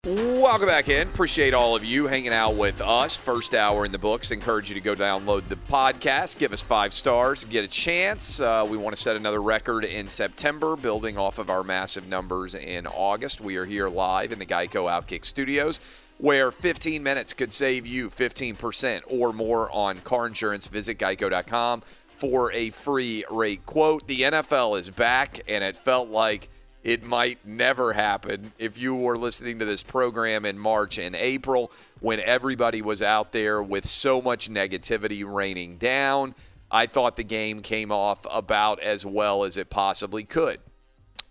Welcome back in. Appreciate all of you hanging out with us. First hour in the books. Encourage you to go download the podcast. Give us 5 stars. Get a chance. We want to set another record in September, building off of our massive numbers in August. We are here live in the Geico Outkick studios, where 15 minutes could save you 15% or more on car insurance. Visit geico.com for a free rate quote. The NFL is back, and it felt like it might never happen if you were listening to this program in March and April when everybody was out there with so much negativity raining down. I thought the game came off about as well as it possibly could.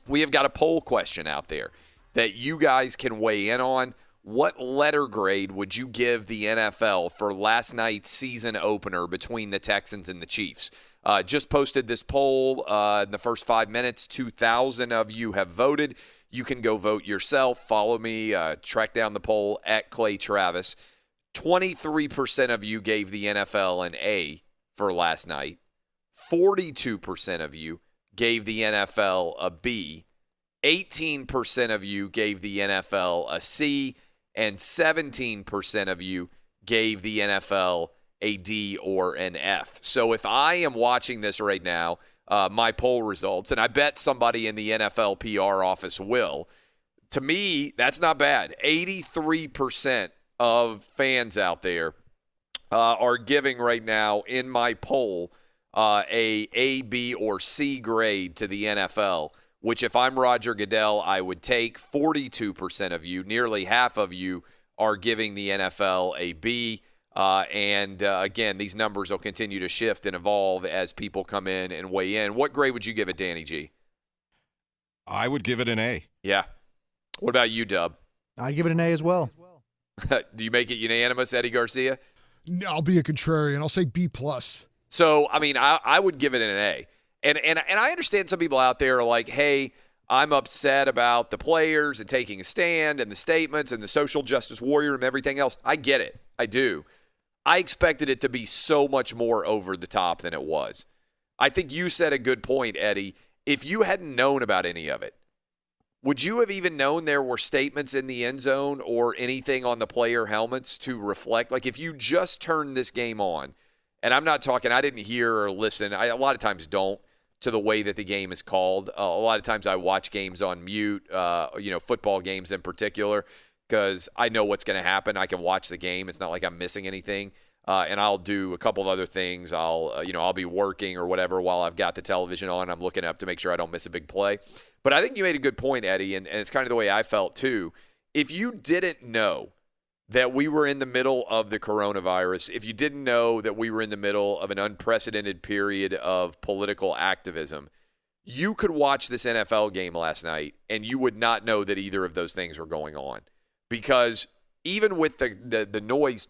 We have got a poll question out there that you guys can weigh in on. What letter grade would you give the NFL for last night's season opener between the Texans and the Chiefs? Just posted this poll in the first 5 minutes. 2,000 of you have voted. You can go vote yourself. Follow me. Track down the poll at Clay Travis. 23% of you gave the NFL an A for last night. 42% of you gave the NFL a B. 18% of you gave the NFL a C. And 17% of you gave the NFL a D or an F. So if I am watching this right now, my poll results, and I bet somebody in the NFL PR office will, to me, that's not bad. 83% of fans out there are giving right now in my poll a B, or C grade to the NFL, which if I'm Roger Goodell, I would take. 42% of you, nearly half of you, are giving the NFL a B. Again, these numbers will continue to shift and evolve as people come in and weigh in. What grade would you give it, Danny G? I would give it an A. Yeah. What about you, Dub? I'd give it an A as well. Do you make it unanimous, Eddie Garcia? No, I'll be a contrarian. I'll say B+. So, I mean, I would give it an A. And I understand some people out there are like, hey, I'm upset about the players and taking a stand and the statements and the social justice warrior and everything else. I get it. I do. I expected it to be so much more over the top than it was. I think you said a good point, Eddie. If you hadn't known about any of it, would you have even known there were statements in the end zone or anything on the player helmets to reflect? Like if you just turned this game on, and I'm not talking, I didn't hear or listen. I a lot of times don't to the way that the game is called. A lot of times I watch games on mute, football games in particular, because I know what's going to happen. I can watch the game. It's not like I'm missing anything. And I'll do a couple of other things. I'll be working or whatever while I've got the television on. I'm looking up to make sure I don't miss a big play. But I think you made a good point, Eddie, and it's kind of the way I felt too. If you didn't know that we were in the middle of the coronavirus, if you didn't know that we were in the middle of an unprecedented period of political activism, you could watch this NFL game last night and you would not know that either of those things were going on. Because even with the noise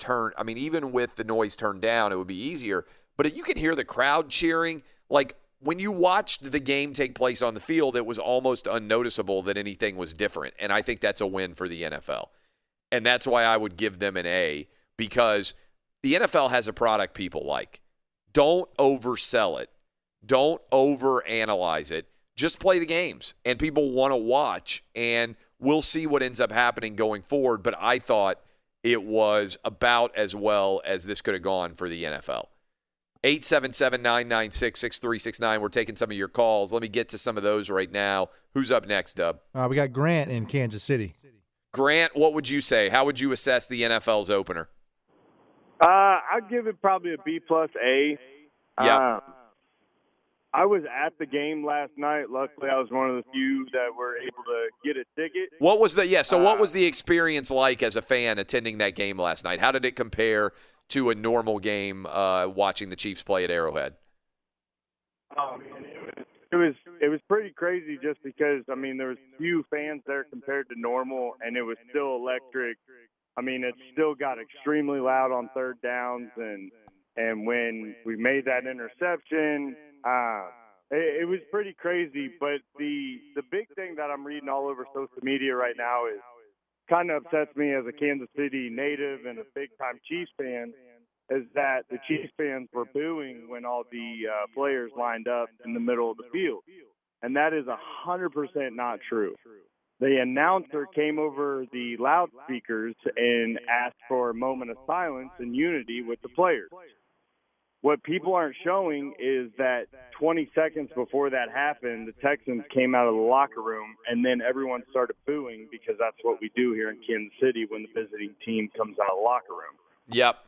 even with the noise turned down, it would be easier. But if you can hear the crowd cheering, like when you watched the game take place on the field, it was almost unnoticeable that anything was different. And I think that's a win for the NFL. And that's why I would give them an A, because the NFL has a product people like. Don't oversell it. Don't overanalyze it. Just play the games. And people want to watch. And we'll see what ends up happening going forward. But I thought it was about as well as this could have gone for the NFL. 877-996-6369. We're taking some of your calls. Let me get to some of those right now. Who's up next, Dub? We got Grant in Kansas City. Grant, what would you say? How would you assess the NFL's opener? I'd give it probably a B plus A. Yeah. I was at the game last night. Luckily, I was one of the few that were able to get a ticket. What was what was the experience like as a fan attending that game last night? How did it compare to a normal game watching the Chiefs play at Arrowhead? Oh, man, it was pretty crazy just because, I mean, there was few fans there compared to normal, and it was still electric. I mean, it still got extremely loud on third downs, and when we made that interception, it was pretty crazy. But the big thing that I'm reading all over social media right now is kind of upsets me as a Kansas City native and a big-time Chiefs fan, is that the Chiefs fans were booing when all the players lined up in the middle of the field. And that is 100% not true. the announcer came over the loudspeakers and asked for a moment of silence and unity with the players. What people aren't showing is that 20 seconds before that happened, the Texans came out of the locker room, and then everyone started booing because that's what we do here in Kansas City when the visiting team comes out of the locker room. Yep.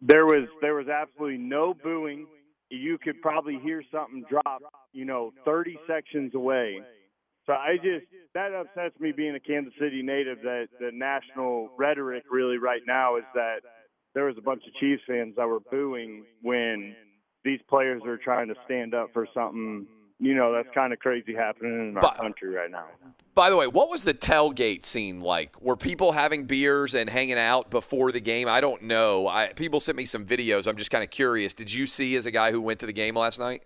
There was absolutely no booing. You could probably hear something drop, 30 sections away. So that upsets me being a Kansas City native, that the national rhetoric really right now is that there was a bunch of Chiefs fans that were booing when these players are trying to stand up for something, that's kind of crazy happening in our country right now. By the way, what was the tailgate scene like? Were people having beers and hanging out before the game? I don't know. People sent me some videos. I'm just kind of curious. Did you see, as a guy who went to the game last night?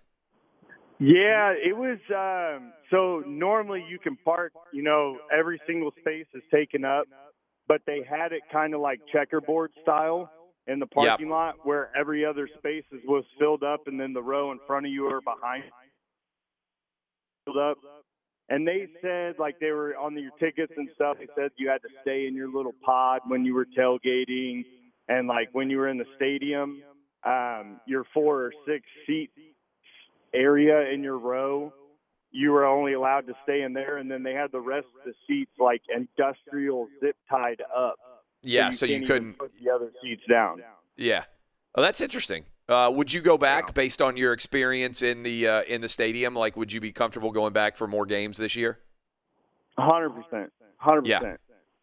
Yeah, it was so normally you can park, every single space is taken up, but they had it kind of like checkerboard style in the parking lot where every other space was filled up, and then the row in front of you or behind filled up. And they said, like, they were on your tickets and stuff, they said you had to stay in your little pod when you were tailgating, and like when you were in the stadium, your 4 or 6 seat area in your row, you were only allowed to stay in there, and then they had the rest of the seats like industrial zip tied up. Yeah, so you couldn't put the other seats down. Yeah. Oh, that's interesting. Would you go back based on your experience in the stadium? Like, would you be comfortable going back for more games this year? 100%. 100%. Yeah.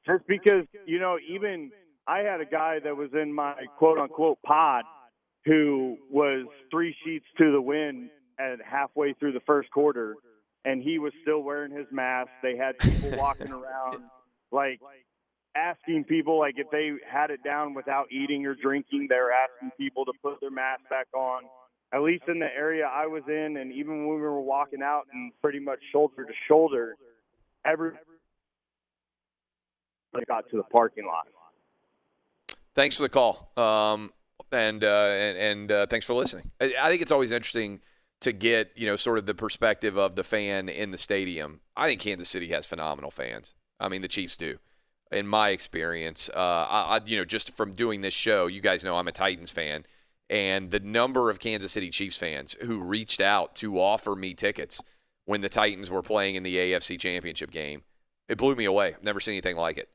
Just because, even I had a guy that was in my quote-unquote pod who was 3 sheets to the wind at halfway through the first quarter, and he was still wearing his mask. They had people walking around, like, asking people, like, if they had it down without eating or drinking, they were asking people to put their mask back on. At least in the area I was in, and even when we were walking out and pretty much shoulder to shoulder, everybody got to the parking lot. Thanks for the call, and thanks for listening. I think it's always interesting to get, sort of the perspective of the fan in the stadium. I think Kansas City has phenomenal fans. I mean, the Chiefs do. In my experience, just from doing this show, you guys know I'm a Titans fan, and the number of Kansas City Chiefs fans who reached out to offer me tickets when the Titans were playing in the AFC Championship game, it blew me away. I've never seen anything like it.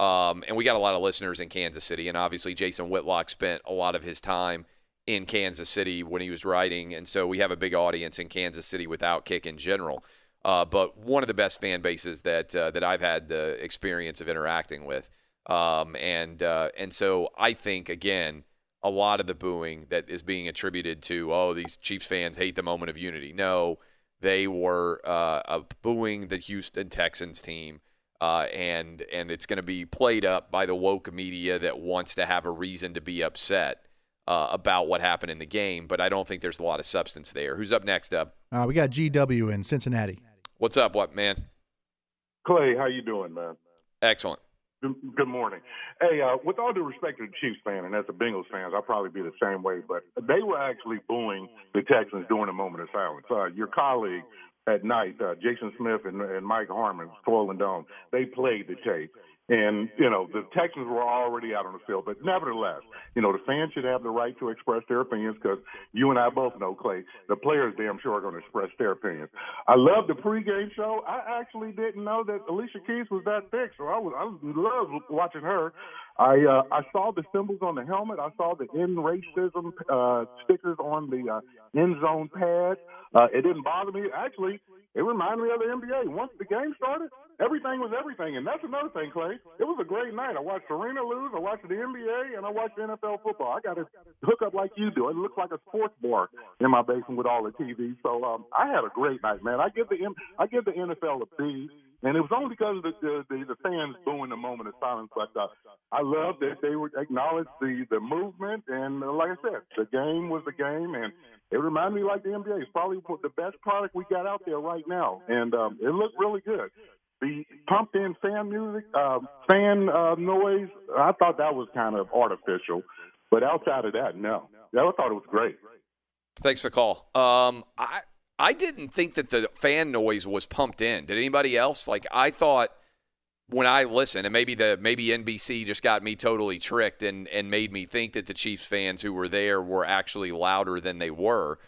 And we got a lot of listeners in Kansas City, and obviously Jason Whitlock spent a lot of his time in Kansas City when he was writing, and so we have a big audience in Kansas City with Outkick in general. But one of the best fan bases that I've had the experience of interacting with, and so I think, again, a lot of the booing that is being attributed to, these Chiefs fans hate the moment of unity. No, they were booing the Houston Texans team, and it's going to be played up by the woke media that wants to have a reason to be upset about what happened in the game. But I don't think there's a lot of substance there. Who's up next, Dub? We got GW in Cincinnati. What's up, man? Clay, how you doing, man? Excellent. Good morning. Hey, with all due respect to the Chiefs fan, and as the Bengals fans, I'll probably be the same way, but they were actually booing the Texans during a moment of silence. Your colleague at night, Jason Smith and Mike Harmon, Spoil and Dome, they played the tape. And, the Texans were already out on the field. But nevertheless, the fans should have the right to express their opinions because you and I both know, Clay, the players damn sure are going to express their opinions. I love the pregame show. I actually didn't know that Alicia Keys was that thick, so I loved watching her. I saw the symbols on the helmet. I saw the end racism stickers on the end zone pads. It didn't bother me. Actually, it reminded me of the NBA. Once the game started, everything was everything. And that's another thing, Clay. It was a great night. I watched Serena lose. I watched the NBA, and I watched NFL football. I got to hook up like you do. It looks like a sports bar in my basement with all the TVs. So I had a great night, man. I give the NFL a B. And it was only because of the fans booing the moment of silence. But I love that they would acknowledge the movement. And like I said, the game was the game. And it reminded me like the NBA. It's probably the best product we got out there right now. And it looked really good. The pumped-in fan music, noise, I thought that was kind of artificial. But outside of that, no. I thought it was great. Thanks for the call. I didn't think that the fan noise was pumped in. Did anybody else? Like, I thought when I listened, and maybe NBC just got me totally tricked and made me think that the Chiefs fans who were there were actually louder than they were.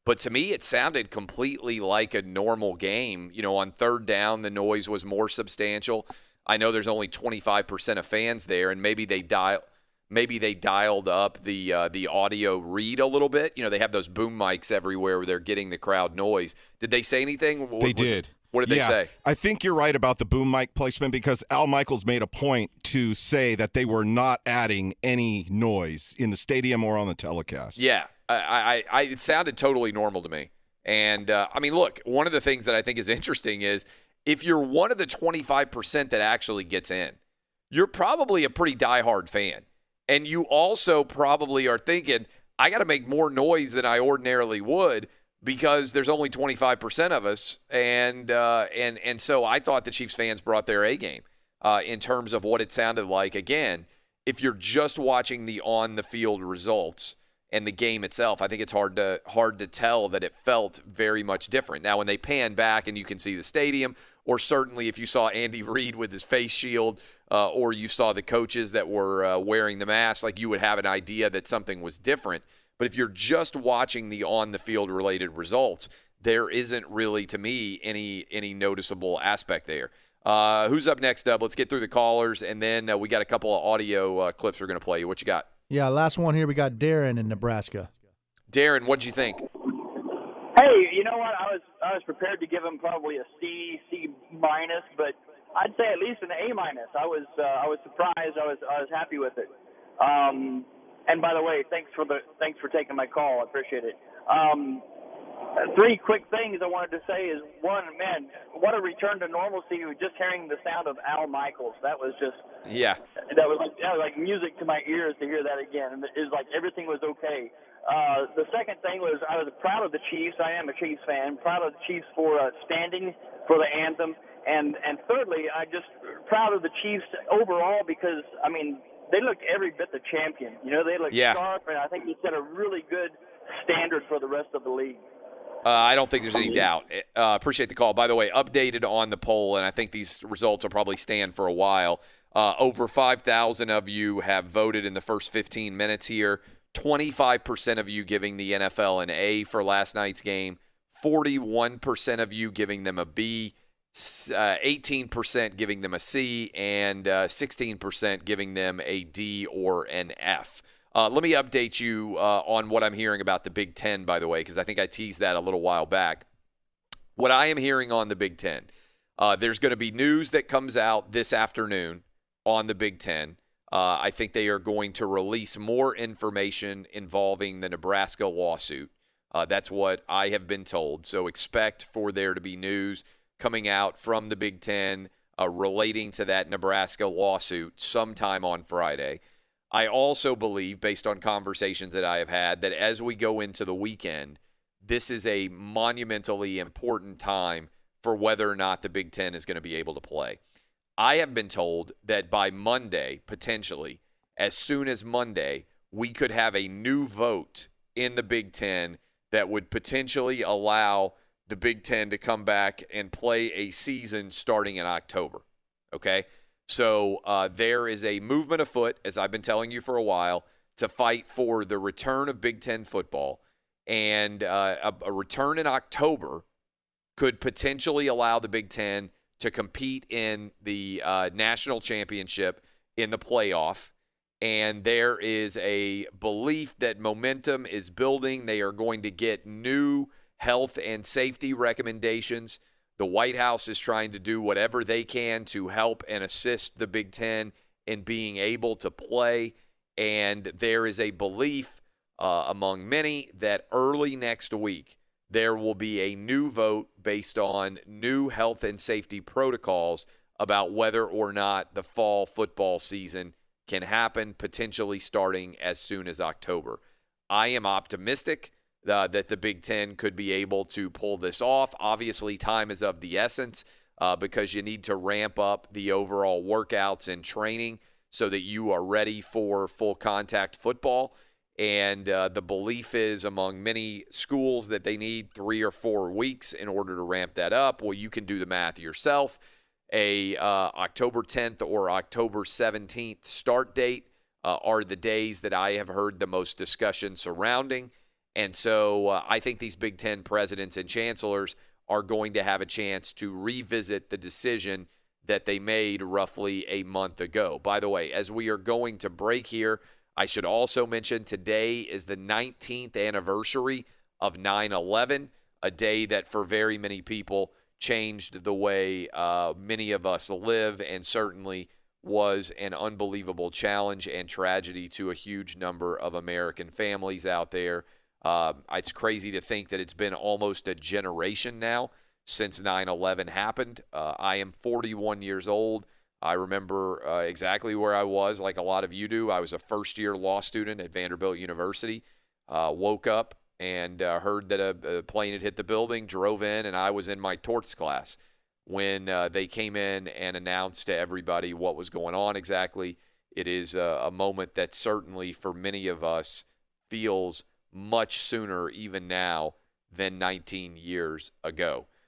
But to me, it sounded completely like a normal game. You know, on third down, the noise was more substantial. I know there's only 25% of fans there, and maybe they dialed up the audio read a little bit. You know, they have those boom mics everywhere where they're getting the crowd noise. Did they say anything? They did. What did they say? I think you're right about the boom mic placement because Al Michaels made a point to say that they were not adding any noise in the stadium or on the telecast. Yeah. It sounded totally normal to me. And, I mean, look, one of the things that I think is interesting is if you're one of the 25% that actually gets in, you're probably a pretty diehard fan. And you also probably are thinking, I got to make more noise than I ordinarily would because there's only 25% of us. And so I thought the Chiefs fans brought their A game in terms of what it sounded like. Again, if you're just watching the on-the-field results and the game itself, I think it's hard to tell that it felt very much different. Now, when they pan back and you can see the stadium, or certainly if you saw Andy Reid with his face shield, or you saw the coaches that were wearing the mask, like you would have an idea that something was different. But if you're just watching the on-the-field related results, there isn't really, to me, any noticeable aspect there. Who's up next, Dub? Let's get through the callers, and then we got a couple of audio clips we're going to play you. What you got? Yeah, last one here. We got Darren in Nebraska. Darren, what'd you think? Hey, you know what? I was prepared to give him probably a C minus, but I'd say at least an A minus. I was surprised. I was happy with it. And by the way, thanks for taking my call. I appreciate it. Three quick things I wanted to say is, one, man, what a return to normalcy. Just hearing the sound of Al Michaels, that was like music to my ears to hear that again. And it was like everything was okay. The second thing was I was proud of the Chiefs. I am a Chiefs fan. Proud of the Chiefs for standing for the anthem. And thirdly, I just proud of the Chiefs overall because, I mean, they looked every bit the champion. You know, they looked sharp, and I think they set a really good standard for the rest of the league. I don't think there's any doubt. Appreciate the call. By the way, updated on the poll, and I think these results will probably stand for a while. Over 5,000 of you have voted in the first 15 minutes here. 25% of you giving the NFL an A for last night's game. 41% of you giving them a B. 18% giving them a C, and 16% giving them a D or an F. Let me update you on what I'm hearing about the Big Ten, by the way, because I think I teased that a little while back. What I am hearing on the Big Ten, there's going to be news that comes out this afternoon on the Big Ten. I think they are going to release more information involving the Nebraska lawsuit. That's what I have been told. So expect for there to be news coming out from the Big Ten relating to that Nebraska lawsuit sometime on Friday. I also believe, based on conversations that I have had, that as we go into the weekend, this is a monumentally important time for whether or not the Big Ten is going to be able to play. I have been told that by Monday, potentially, as soon as Monday, we could have a new vote in the Big Ten that would potentially allow the Big Ten to come back and play a season starting in October, okay? So there is a movement afoot, as I've been telling you for a while, to fight for the return of Big Ten football. And a return in October could potentially allow the Big Ten to compete in the national championship in the playoff. And there is a belief that momentum is building. They are going to get new health and safety recommendations. The White House is trying to do whatever they can to help and assist the Big Ten in being able to play. And there is a belief among many that early next week there will be a new vote based on new health and safety protocols about whether or not the fall football season can happen, potentially starting as soon as October. I am optimistic that the Big Ten could be able to pull this off. Obviously, time is of the essence because you need to ramp up the overall workouts and training so that you are ready for full contact football. And the belief is among many schools that they need 3 or 4 weeks in order to ramp that up. Well, you can do the math yourself. A October 10th or October 17th start date are the days that I have heard the most discussion surrounding. And so I think these Big Ten presidents and chancellors are going to have a chance to revisit the decision that they made roughly a month ago. By the way, as we are going to break here, I should also mention today is the 19th anniversary of 9/11, a day that for very many people changed the way many of us live and certainly was an unbelievable challenge and tragedy to a huge number of American families out there. It's crazy to think that it's been almost a generation now since 9/11 happened. I am 41 years old. I remember exactly where I was, like a lot of you do. I was a first-year law student at Vanderbilt University, woke up and heard that a plane had hit the building, drove in, and I was in my torts class when they came in and announced to everybody what was going on exactly. It is a moment that certainly for many of us feels much sooner even now than 19 years ago.